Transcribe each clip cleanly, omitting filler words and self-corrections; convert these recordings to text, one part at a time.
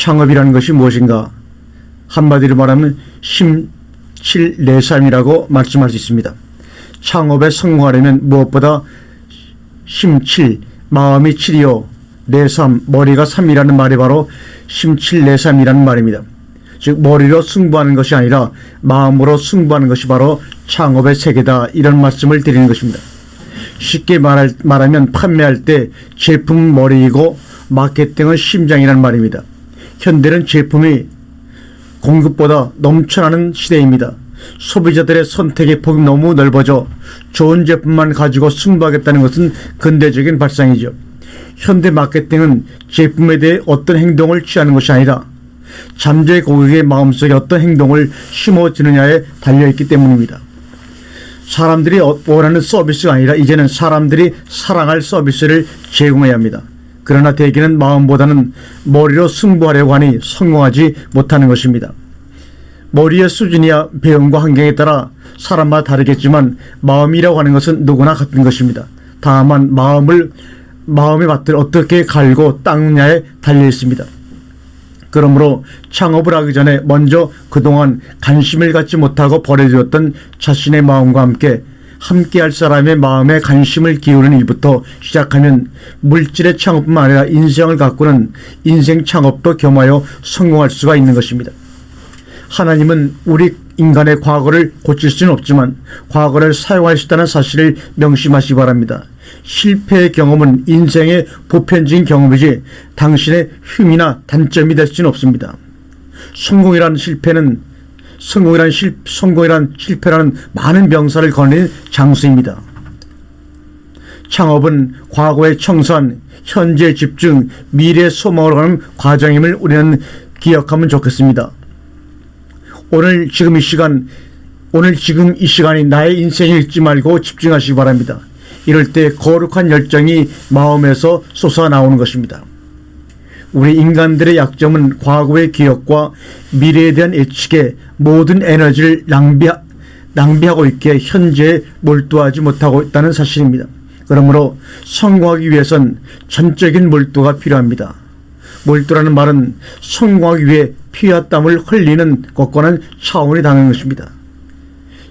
창업이라는 것이 무엇인가? 한마디로 말하면 심칠내삼이라고 말씀할 수 있습니다. 창업에 성공하려면 무엇보다 심칠, 마음이 7이요 내삼, 머리가 3이라는 말이 바로 심칠내삼이라는 말입니다. 즉 머리로 승부하는 것이 아니라 마음으로 승부하는 것이 바로 창업의 세계다, 이런 말씀을 드리는 것입니다. 쉽게 말하면 판매할 때 제품은 머리이고 마케팅은 심장이라는 말입니다. 현대는 제품이 공급보다 넘쳐나는 시대입니다. 소비자들의 선택의 폭이 너무 넓어져 좋은 제품만 가지고 승부하겠다는 것은 근대적인 발상이죠. 현대 마케팅은 제품에 대해 어떤 행동을 취하는 것이 아니라 잠재 고객의 마음속에 어떤 행동을 심어주느냐에 달려있기 때문입니다. 사람들이 원하는 서비스가 아니라 이제는 사람들이 사랑할 서비스를 제공해야 합니다. 그러나 대개는 마음보다는 머리로 승부하려고 하니 성공하지 못하는 것입니다. 머리의 수준이야 배움과 환경에 따라 사람마다 다르겠지만 마음이라고 하는 것은 누구나 같은 것입니다. 다만 마음의 밭을 어떻게 갈고 닦느냐에 달려 있습니다. 그러므로 창업을 하기 전에 먼저 그동안 관심을 갖지 못하고 버려두었던 자신의 마음과 함께할 사람의 마음에 관심을 기울이는 일부터 시작하면 물질의 창업뿐만 아니라 인생을 가꾸는 인생 창업도 겸하여 성공할 수가 있는 것입니다. 하나님은 우리 인간의 과거를 고칠 수는 없지만 과거를 사용할 수 있다는 사실을 명심하시기 바랍니다. 실패의 경험은 인생의 보편적인 경험이지 당신의 흠이나 단점이 될 수는 없습니다. 성공이란 실패라는 많은 명사를 거는 장수입니다. 창업은 과거의 청산, 현재의 집중, 미래의 소망으로 가는 과정임을 우리는 기억하면 좋겠습니다. 오늘 지금 이 시간이 나의 인생을 잊지 말고 집중하시기 바랍니다. 이럴 때 거룩한 열정이 마음에서 솟아나오는 것입니다. 우리 인간들의 약점은 과거의 기억과 미래에 대한 예측에 모든 에너지를 낭비하고 있기에 현재에 몰두하지 못하고 있다는 사실입니다. 그러므로 성공하기 위해선 전적인 몰두가 필요합니다. 몰두라는 말은 성공하기 위해 피와 땀을 흘리는 것과는 차원이 다른 것입니다.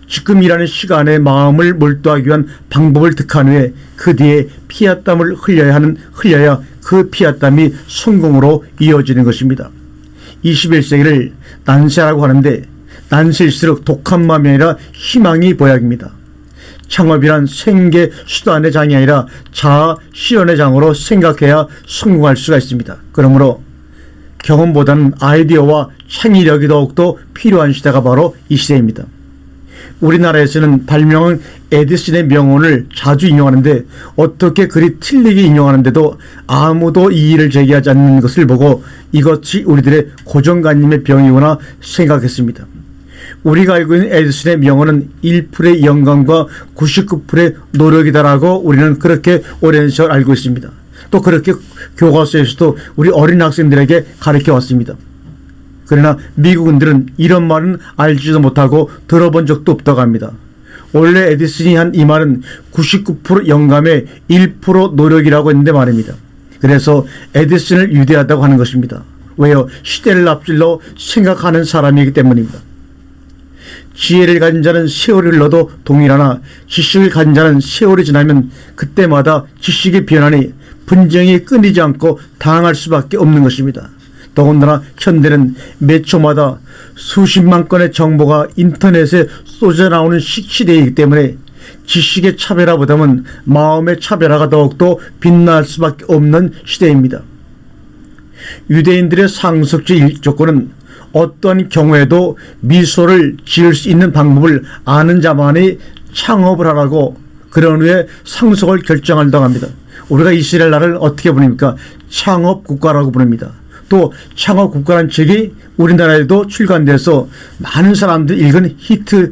지금이라는 시간에 마음을 몰두하기 위한 방법을 득한 후에 그 뒤에 피와 땀을 흘려야 그 피와 땀이 성공으로 이어지는 것입니다. 21세기를 난세라고 하는데 난세일수록 독한 마음이 아니라 희망이 보약입니다. 창업이란 생계 수단의 장이 아니라 자아 실현의 장으로 생각해야 성공할 수가 있습니다. 그러므로 경험보다는 아이디어와 창의력이 더욱더 필요한 시대가 바로 이 시대입니다. 우리나라에서는 발명한 에디슨의 명언을 자주 인용하는데 어떻게 그리 틀리게 인용하는데도 아무도 이의를 제기하지 않는 것을 보고 이것이 우리들의 고정관념의 병이구나 생각했습니다. 우리가 알고 있는 에디슨의 명언은 1%의 영감과 99%의 노력이다라고 우리는 그렇게 오랜 세월 알고 있습니다. 또 그렇게 교과서에서도 우리 어린 학생들에게 가르쳐 왔습니다. 그러나 미국인들은 이런 말은 알지도 못하고 들어본 적도 없다고 합니다. 원래 에디슨이 한 이 말은 99% 영감에 1% 노력이라고 했는데 말입니다. 그래서 에디슨을 위대하다고 하는 것입니다. 왜요? 시대를 앞질러 생각하는 사람이기 때문입니다. 지혜를 가진 자는 세월이 흘러도 동일하나 지식을 가진 자는 세월이 지나면 그때마다 지식이 변하니 분쟁이 끊이지 않고 당할 수밖에 없는 것입니다. 더군다나 현대는 몇 초마다 수십만 건의 정보가 인터넷에 쏟아져 나오는 시대이기 때문에 지식의 차별화보다는 마음의 차별화가 더욱더 빛날 수밖에 없는 시대입니다. 유대인들의 상속적 조건은 어떤 경우에도 미소를 지을 수 있는 방법을 아는 자만이 창업을 하라고 그런 후에 상속을 결정한다고 합니다. 우리가 이스라엘 나라를 어떻게 부릅니까? 창업국가라고 부릅니다. 또 창업국가라는 책이 우리나라에도 출간돼서 많은 사람들이 읽은 히트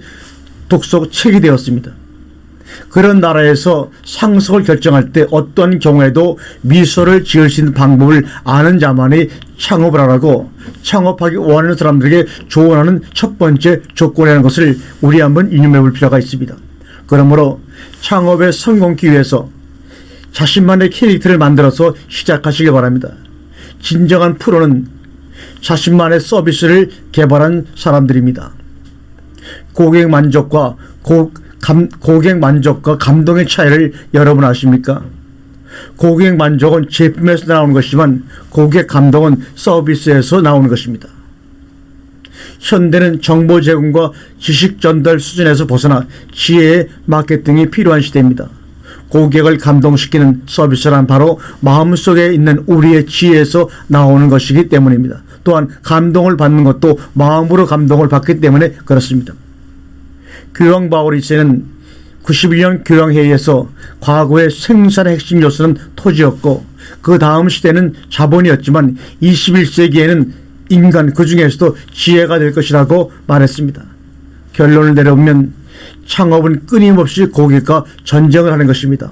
독서 책이 되었습니다. 그런 나라에서 상속을 결정할 때 어떤 경우에도 미소를 지을 수 있는 방법을 아는 자만이 창업을 하라고 창업하기 원하는 사람들에게 조언하는 첫 번째 조건이라는 것을 우리 한번 유념해 볼 필요가 있습니다. 그러므로 창업에 성공하기 위해서 자신만의 캐릭터를 만들어서 시작하시기 바랍니다. 진정한 프로는 자신만의 서비스를 개발한 사람들입니다. 고객 만족과 감동의 차이를 여러분 아십니까? 고객 만족은 제품에서 나오는 것이지만 고객 감동은 서비스에서 나오는 것입니다. 현대는 정보 제공과 지식 전달 수준에서 벗어나 지혜의 마케팅이 필요한 시대입니다. 고객을 감동시키는 서비스란 바로 마음속에 있는 우리의 지혜에서 나오는 것이기 때문입니다. 또한 감동을 받는 것도 마음으로 감동을 받기 때문에 그렇습니다. 교황 바울 2세는 91년 교황회의에서 과거의 생산의 핵심 요소는 토지였고 그 다음 시대는 자본이었지만 21세기에는 인간 그 중에서도 지혜가 될 것이라고 말했습니다. 결론을 내려보면 창업은 끊임없이 고객과 전쟁을 하는 것입니다.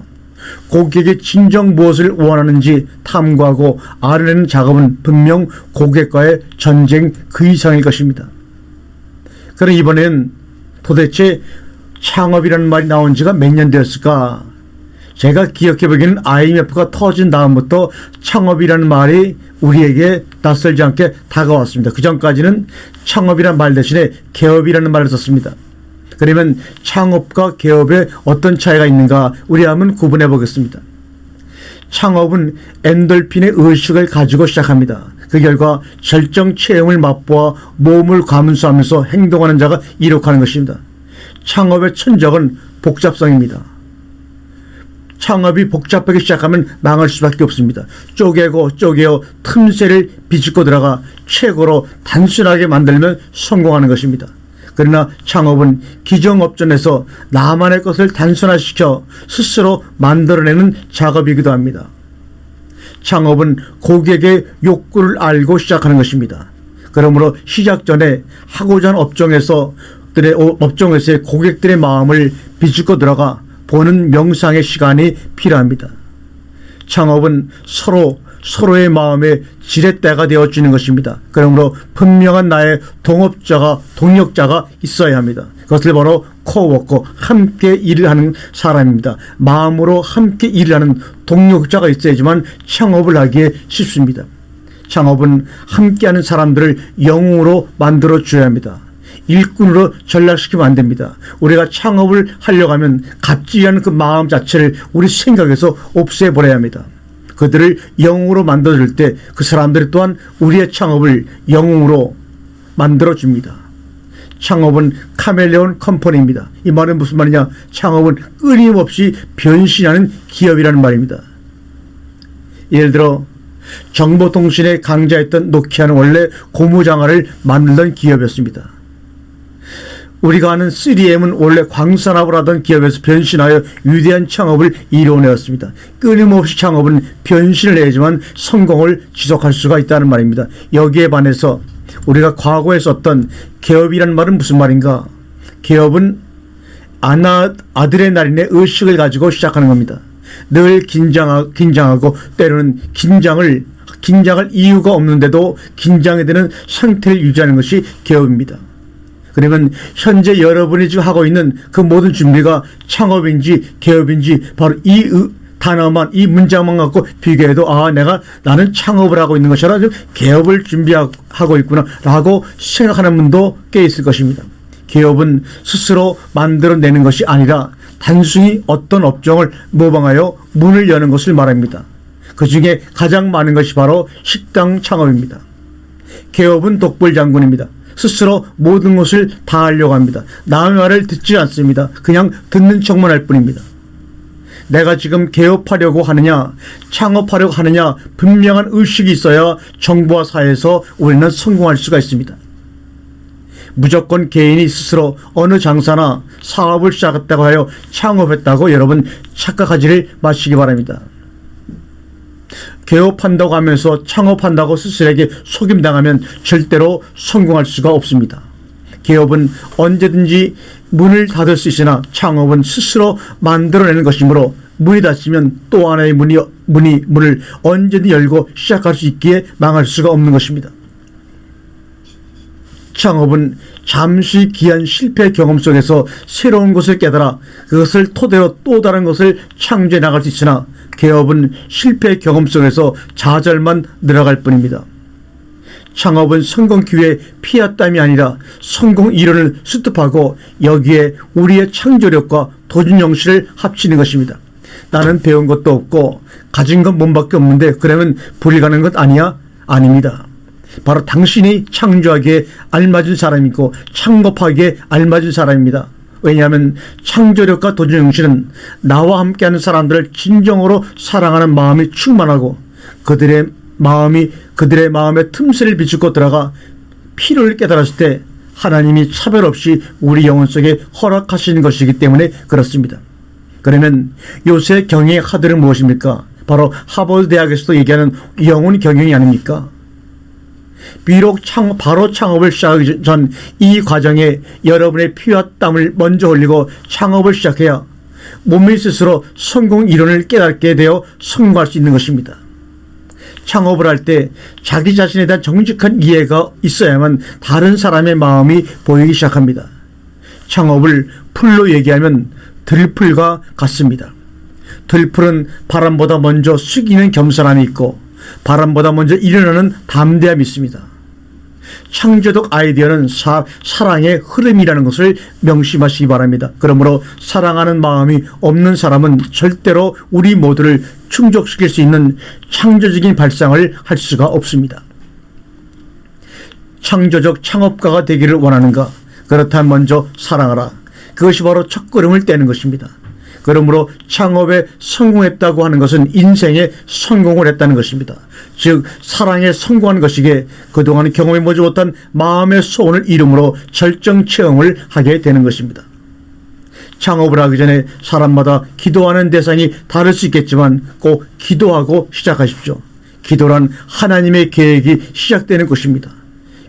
고객이 진정 무엇을 원하는지 탐구하고 알아내는 작업은 분명 고객과의 전쟁 그 이상일 것입니다. 그럼 이번엔 도대체 창업이라는 말이 나온 지가 몇 년 되었을까? 제가 기억해보기에는 IMF가 터진 다음부터 창업이라는 말이 우리에게 낯설지 않게 다가왔습니다. 그 전까지는 창업이라는 말 대신에 개업이라는 말을 썼습니다. 그러면 창업과 개업에 어떤 차이가 있는가 우리 한번 구분해 보겠습니다. 창업은 엔돌핀의 의식을 가지고 시작합니다. 그 결과 절정 체험을 맛보아 몸을 감수하면서 행동하는 자가 이룩하는 것입니다. 창업의 천적은 복잡성입니다. 창업이 복잡하게 시작하면 망할 수밖에 없습니다. 쪼개고 쪼개어 틈새를 비집고 들어가 최고로 단순하게 만들면 성공하는 것입니다. 그러나 창업은 기정업전에서 나만의 것을 단순화시켜 스스로 만들어내는 작업이기도 합니다. 창업은 고객의 욕구를 알고 시작하는 것입니다. 그러므로 시작 전에 하고자 하는 업종에서의 고객들의 마음을 비집고 들어가 보는 명상의 시간이 필요합니다. 창업은 서로의 마음에 지렛대가 되어주는 것입니다. 그러므로 분명한 나의 동력자가 있어야 합니다. 그것을 바로 코워커, 함께 일을 하는 사람입니다. 마음으로 함께 일을 하는 동력자가 있어야지만 창업을 하기에 쉽습니다. 창업은 함께하는 사람들을 영웅으로 만들어줘야 합니다. 일꾼으로 전락시키면 안 됩니다. 우리가 창업을 하려고 하면 갑질하는 그 마음 자체를 우리 생각에서 없애버려야 합니다. 그들을 영웅으로 만들어줄 때 그 사람들이 또한 우리의 창업을 영웅으로 만들어줍니다. 창업은 카멜레온 컴퍼니입니다. 이 말은 무슨 말이냐? 창업은 끊임없이 변신하는 기업이라는 말입니다. 예를 들어 정보통신의 강자였던 노키아는 원래 고무장화를 만들던 기업이었습니다. 우리가 아는 3M은 원래 광산업을 하던 기업에서 변신하여 위대한 창업을 이루어내었습니다. 끊임없이 창업은 변신을 해야지만 성공을 지속할 수가 있다는 말입니다. 여기에 반해서 우리가 과거에 썼던 개업이라는 말은 무슨 말인가? 개업은 아드레날린의 의식을 가지고 시작하는 겁니다. 늘 긴장하고 때로는 긴장할 이유가 없는데도 긴장이 되는 상태를 유지하는 것이 개업입니다. 그러면 현재 여러분이 지금 하고 있는 그 모든 준비가 창업인지 개업인지 바로 이 단어만, 이 문장만 갖고 비교해도 나는 창업을 하고 있는 것이 아니라 개업을 준비하고 있구나 라고 생각하는 분도 꽤 있을 것입니다. 개업은 스스로 만들어내는 것이 아니라 단순히 어떤 업종을 모방하여 문을 여는 것을 말합니다. 그 중에 가장 많은 것이 바로 식당 창업입니다. 개업은 독불장군입니다. 스스로 모든 것을 다 하려고 합니다. 남의 말을 듣지 않습니다. 그냥 듣는 척만 할 뿐입니다. 내가 지금 개업하려고 하느냐, 창업하려고 하느냐 분명한 의식이 있어야 정부와 사회에서 우리는 성공할 수가 있습니다. 무조건 개인이 스스로 어느 장사나 사업을 시작했다고 하여 창업했다고 여러분 착각하지를 마시기 바랍니다. 개업한다고 하면서 창업한다고 스스로에게 속임당하면 절대로 성공할 수가 없습니다. 개업은 언제든지 문을 닫을 수 있으나 창업은 스스로 만들어내는 것이므로 문이 닫히면 또 하나의 문을 언제든 열고 시작할 수 있기에 망할 수가 없는 것입니다. 창업은 잠시 귀한 실패 경험 속에서 새로운 것을 깨달아 그것을 토대로 또 다른 것을 창조해 나갈 수 있으나 개업은 실패 경험 속에서 좌절만 늘어갈 뿐입니다. 창업은 성공 기회의 피와 땀이 아니라 성공 이론을 수습하고 여기에 우리의 창조력과 도전 정신을 합치는 것입니다. 나는 배운 것도 없고 가진 건 몸밖에 없는데 그러면 불가능한 것 아니야? 아닙니다. 바로 당신이 창조하기에 알맞은 사람이고 창업하기에 알맞은 사람입니다. 왜냐하면 창조력과 도전 정신은 나와 함께하는 사람들을 진정으로 사랑하는 마음이 충만하고 그들의 마음의 틈새를 비추고 들어가 필요를 깨달았을 때 하나님이 차별 없이 우리 영혼 속에 허락하시는 것이기 때문에 그렇습니다. 그러면 요새 경영의 하드는 무엇입니까? 바로 하버드 대학에서도 얘기하는 영혼 경영이 아닙니까? 비록 바로 창업을 시작하기 전 이 과정에 여러분의 피와 땀을 먼저 흘리고 창업을 시작해야 몸이 스스로 성공 이론을 깨닫게 되어 성공할 수 있는 것입니다. 창업을 할 때 자기 자신에 대한 정직한 이해가 있어야만 다른 사람의 마음이 보이기 시작합니다. 창업을 풀로 얘기하면 들풀과 같습니다. 들풀은 바람보다 먼저 숙이는 겸손함이 있고 바람보다 먼저 일어나는 담대함이 있습니다. 창조적 아이디어는 사랑의 흐름이라는 것을 명심하시기 바랍니다. 그러므로 사랑하는 마음이 없는 사람은 절대로 우리 모두를 충족시킬 수 있는 창조적인 발상을 할 수가 없습니다. 창조적 창업가가 되기를 원하는가? 그렇다면 먼저 사랑하라. 그것이 바로 첫걸음을 떼는 것입니다. 그러므로 창업에 성공했다고 하는 것은 인생에 성공을 했다는 것입니다. 즉 사랑에 성공한 것이기에 그동안 경험해보지 못한 마음의 소원을 이름으로 절정 체험을 하게 되는 것입니다. 창업을 하기 전에 사람마다 기도하는 대상이 다를 수 있겠지만 꼭 기도하고 시작하십시오. 기도란 하나님의 계획이 시작되는 것입니다.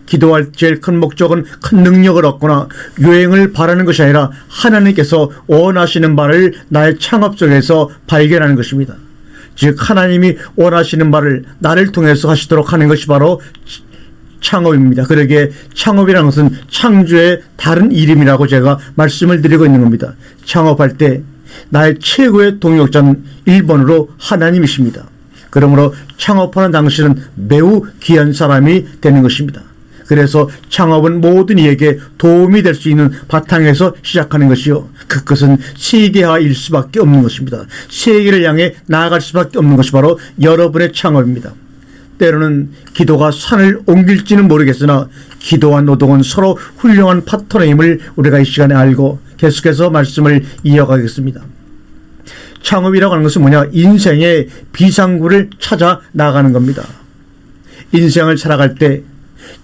기도할 제일 큰 목적은 큰 능력을 얻거나 유행을 바라는 것이 아니라 하나님께서 원하시는 바를 나의 창업 속에서 발견하는 것입니다. 즉 하나님이 원하시는 바를 나를 통해서 하시도록 하는 것이 바로 창업입니다. 그러기에 창업이라는 것은 창조의 다른 이름이라고 제가 말씀을 드리고 있는 겁니다. 창업할 때 나의 최고의 동역자는 1번으로 하나님이십니다. 그러므로 창업하는 당신은 매우 귀한 사람이 되는 것입니다. 그래서 창업은 모든 이에게 도움이 될 수 있는 바탕에서 시작하는 것이요. 그것은 세계화일 수밖에 없는 것입니다. 세계를 향해 나아갈 수밖에 없는 것이 바로 여러분의 창업입니다. 때로는 기도가 산을 옮길지는 모르겠으나 기도와 노동은 서로 훌륭한 파트너임을 우리가 이 시간에 알고 계속해서 말씀을 이어가겠습니다. 창업이라고 하는 것은 뭐냐? 인생의 비상구를 찾아 나가는 겁니다. 인생을 살아갈 때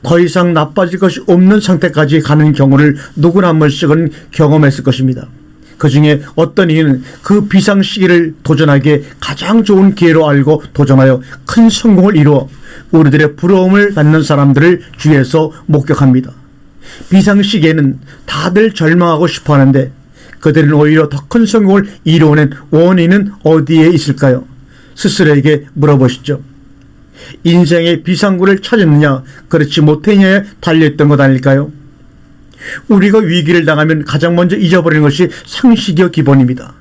더 이상 나빠질 것이 없는 상태까지 가는 경우를 누구나 한 번씩은 경험했을 것입니다. 그 중에 어떤 이는 그 비상 시기를 도전하기에 가장 좋은 기회로 알고 도전하여 큰 성공을 이루어 우리들의 부러움을 받는 사람들을 주위에서 목격합니다. 비상 시기에는 다들 절망하고 싶어 하는데 그들은 오히려 더 큰 성공을 이루어낸 원인은 어디에 있을까요? 스스로에게 물어보시죠. 인생의 비상구를 찾았느냐, 그렇지 못했느냐에 달려있던 것 아닐까요? 우리가 위기를 당하면 가장 먼저 잊어버리는 것이 상식이요 기본입니다.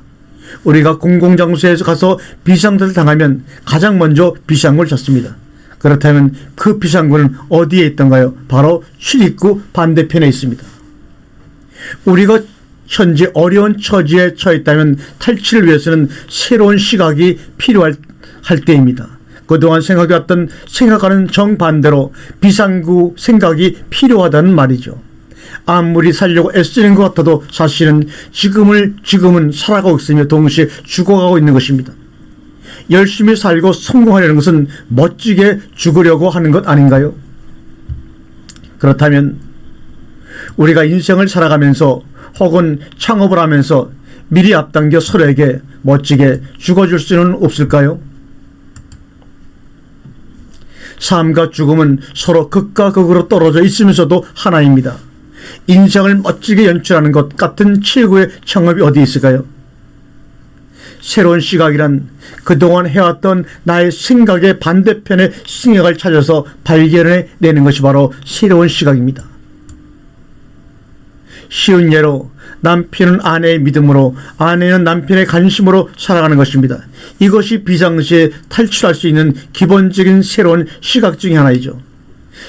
우리가 공공장소에서 가서 비상사를 당하면 가장 먼저 비상구를 찾습니다. 그렇다면 그 비상구는 어디에 있던가요? 바로 출입구 반대편에 있습니다. 우리가 현재 어려운 처지에 처했다면 탈출을 위해서는 새로운 시각이 필요할 때입니다. 그동안 생각해왔던 생각하는 정반대로 비상구 생각이 필요하다는 말이죠. 아무리 살려고 애쓰는 것 같아도 사실은 지금은 살아가고 있으며 동시에 죽어가고 있는 것입니다. 열심히 살고 성공하려는 것은 멋지게 죽으려고 하는 것 아닌가요? 그렇다면 우리가 인생을 살아가면서 혹은 창업을 하면서 미리 앞당겨 서로에게 멋지게 죽어줄 수는 없을까요? 삶과 죽음은 서로 극과 극으로 떨어져 있으면서도 하나입니다. 인생을 멋지게 연출하는 것 같은 최고의 창업이 어디 있을까요? 새로운 시각이란 그동안 해왔던 나의 생각의 반대편의 생각을 찾아서 발견해내는 것이 바로 새로운 시각입니다. 쉬운 예로 남편은 아내의 믿음으로, 아내는 남편의 관심으로 살아가는 것입니다. 이것이 비상시에 탈출할 수 있는 기본적인 새로운 시각 중에 하나이죠.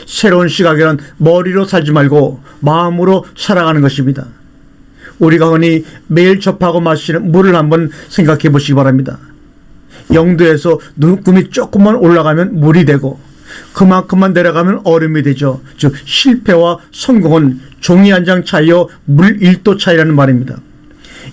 새로운 시각에는 머리로 살지 말고 마음으로 살아가는 것입니다. 우리가 흔히 매일 접하고 마시는 물을 한번 생각해 보시기 바랍니다. 0도에서 눈금이 조금만 올라가면 물이 되고 그만큼만 내려가면 얼음이 되죠. 즉 실패와 성공은 종이 한 장 차이요 물 1도 차이라는 말입니다.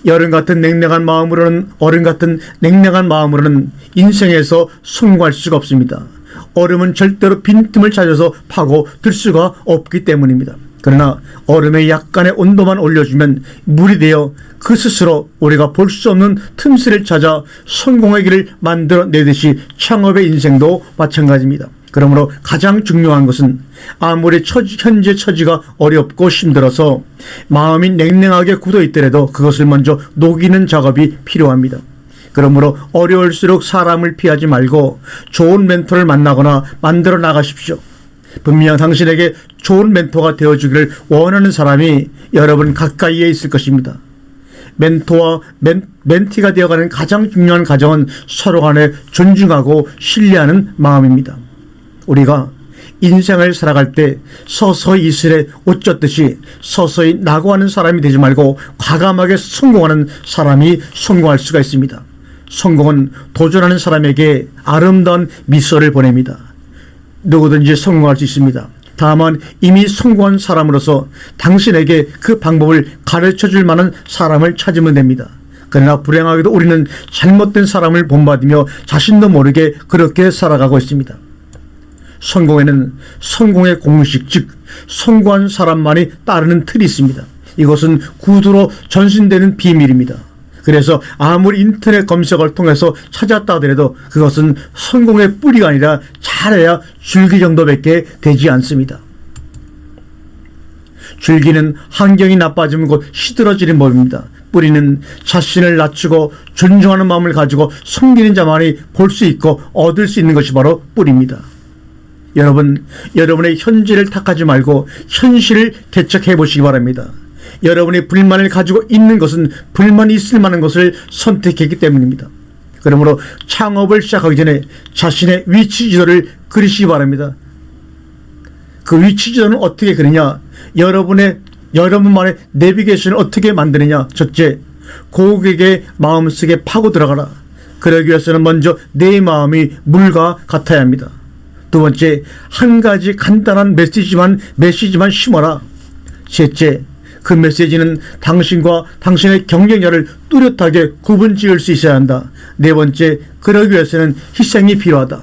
여름 같은 냉랭한 마음으로는 얼음 같은 냉랭한 마음으로는 인생에서 성공할 수가 없습니다. 얼음은 절대로 빈틈을 찾아서 파고 들 수가 없기 때문입니다. 그러나 얼음에 약간의 온도만 올려주면 물이 되어 그 스스로 우리가 볼 수 없는 틈새를 찾아 성공의 길을 만들어내듯이 창업의 인생도 마찬가지입니다. 그러므로 가장 중요한 것은 아무리 현재 처지가 어렵고 힘들어서 마음이 냉랭하게 굳어 있더라도 그것을 먼저 녹이는 작업이 필요합니다. 그러므로 어려울수록 사람을 피하지 말고 좋은 멘토를 만나거나 만들어 나가십시오. 분명 당신에게 좋은 멘토가 되어주기를 원하는 사람이 여러분 가까이에 있을 것입니다. 멘토와 멘티가 되어가는 가장 중요한 과정은 서로 간에 존중하고 신뢰하는 마음입니다. 우리가 인생을 살아갈 때 서서히 이슬에 옷 젖듯이 서서히 낙오하는 사람이 되지 말고 과감하게 성공하는 사람이 성공할 수가 있습니다. 성공은 도전하는 사람에게 아름다운 미소를 보냅니다. 누구든지 성공할 수 있습니다. 다만 이미 성공한 사람으로서 당신에게 그 방법을 가르쳐줄 만한 사람을 찾으면 됩니다. 그러나 불행하게도 우리는 잘못된 사람을 본받으며 자신도 모르게 그렇게 살아가고 있습니다. 성공에는 성공의 공식, 즉 성공한 사람만이 따르는 틀이 있습니다. 이것은 구두로 전신되는 비밀입니다. 그래서 아무리 인터넷 검색을 통해서 찾았다 하더라도 그것은 성공의 뿌리가 아니라 잘해야 줄기 정도밖에 되지 않습니다. 줄기는 환경이 나빠지면 곧 시들어지는 법입니다. 뿌리는 자신을 낮추고 존중하는 마음을 가지고 섬기는 자만이 볼 수 있고 얻을 수 있는 것이 바로 뿌리입니다. 여러분, 여러분의 현재를 탓하지 말고 현실을 개척해 보시기 바랍니다. 여러분이 불만을 가지고 있는 것은 불만이 있을 만한 것을 선택했기 때문입니다. 그러므로 창업을 시작하기 전에 자신의 위치 지도를 그리시기 바랍니다. 그 위치 지도는 어떻게 그리냐? 여러분만의 내비게이션을 어떻게 만드느냐? 첫째, 고객의 마음속에 파고 들어가라. 그러기 위해서는 먼저 내 마음이 물과 같아야 합니다. 두 번째, 한 가지 간단한 메시지만 심어라. 셋째, 그 메시지는 당신과 당신의 경쟁자를 뚜렷하게 구분 지을 수 있어야 한다. 네 번째, 그러기 위해서는 희생이 필요하다.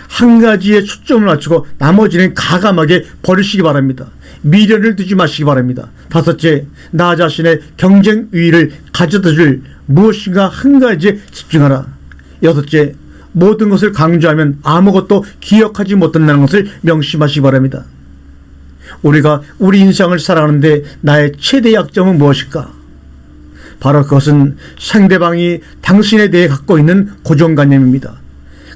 한 가지에 초점을 맞추고 나머지는 가감하게 버리시기 바랍니다. 미련을 두지 마시기 바랍니다. 다섯째, 나 자신의 경쟁 우위를 가져다 줄 무엇인가 한 가지에 집중하라. 여섯째, 모든 것을 강조하면 아무것도 기억하지 못한다는 것을 명심하시기 바랍니다. 우리가 우리 인생을 살아가는데 나의 최대 약점은 무엇일까? 바로 그것은 상대방이 당신에 대해 갖고 있는 고정관념입니다.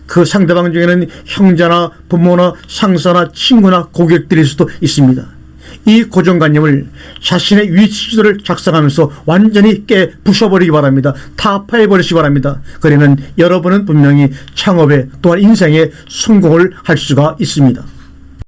그 상대방 중에는 형제나 부모나 상사나 친구나 고객들일 수도 있습니다. 이 고정관념을 자신의 위치지도를 작성하면서 완전히 부셔버리기 바랍니다. 타파해버리시기 바랍니다. 그러면 여러분은 분명히 창업에 또한 인생에 성공을 할 수가 있습니다.